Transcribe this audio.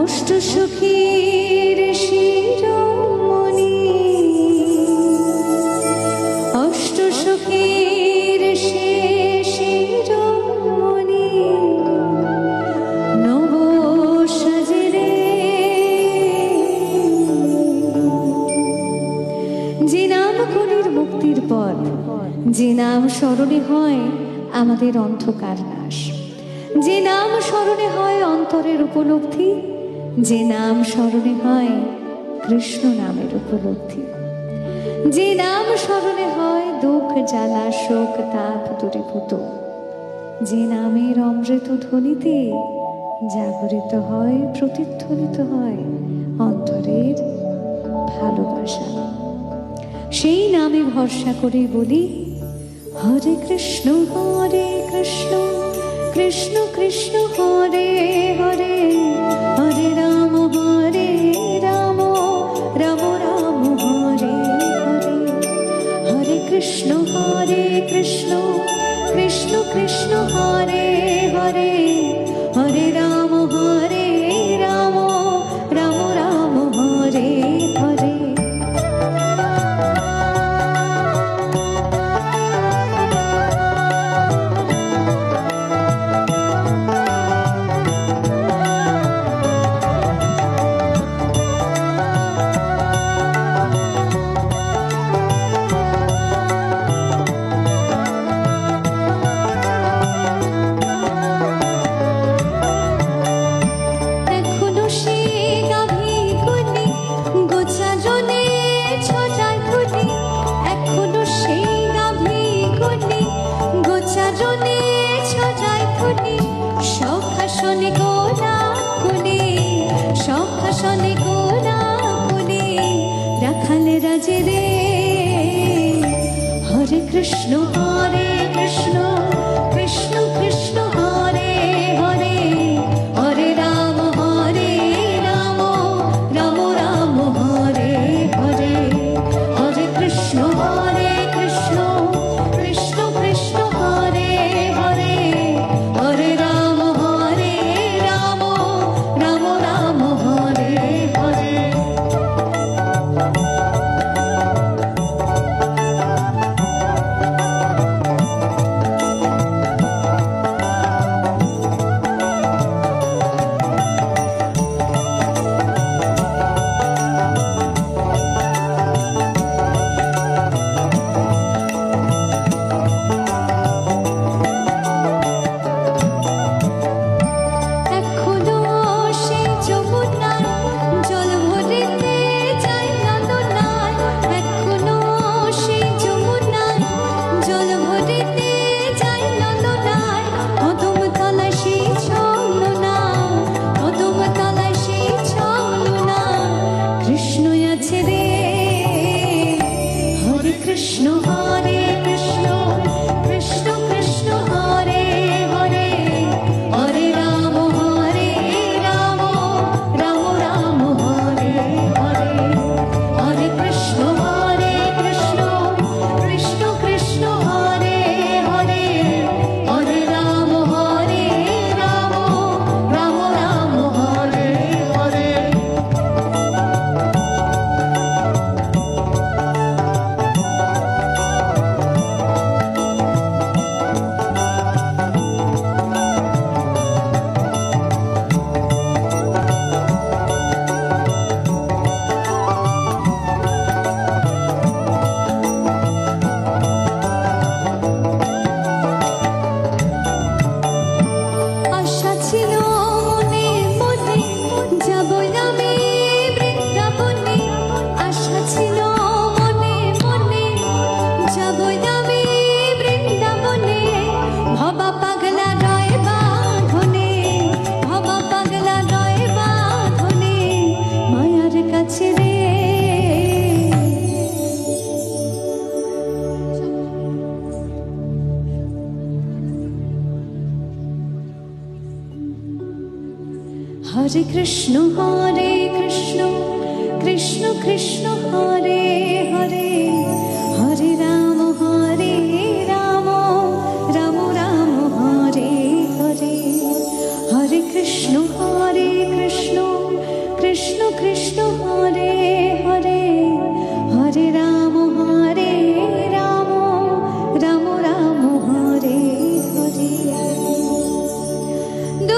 অষ্ট সখীর শিরোমণি, অষ্ট সখীর শিরোমণি, নব সাজরে যে নাম কলির মুক্তির পথ, যে নাম স্মরণে হয় আমাদের অন্ধকার নাশ, যে নাম স্মরণে হয় অন্তরের উপলব্ধি, যে নাম স্মরণে হয় কৃষ্ণ নামের উপলব্ধি, যে নাম স্মরণে হয় দুঃখ জ্বালা শোক তাপ দূরীভূত, যে নামের অমৃত ধ্বনিতে জাগরিত হয় প্রতিধ্বনিত হয় অন্তরের ভালোবাসা, সেই নামে ভরসা করে বলি হরে কৃষ্ণ কৃষ্ণ কৃষ্ণ হরে হরে, হরে রাম রাম রাম হরে হরে, হরে কৃষ্ণ কৃষ্ণ কৃষ্ণ হরে হরে, হরে রাম রাম রাম হরে হরে। রাখালে রাজে রে, হরে কৃষ্ণ কৃষ্ণ কৃষ্ণ হরে হরে, হরে রাম রাম রাম হরে হরে, হরে কৃষ্ণ কৃষ্ণ কৃষ্ণ হরে হরে, হরে রাম রাম হরে হরে। কৃষ্ণ কৃষ্ণ কৃষ্ণ হরে হরে, হরে রাম রাম রাম হরে হরে, হরে কৃষ্ণ কৃষ্ণ হরে হরে, হরে রাম রাম হরে হরে। হরে কৃষ্ণ কৃষ্ণ কৃষ্ণ হরে হরে,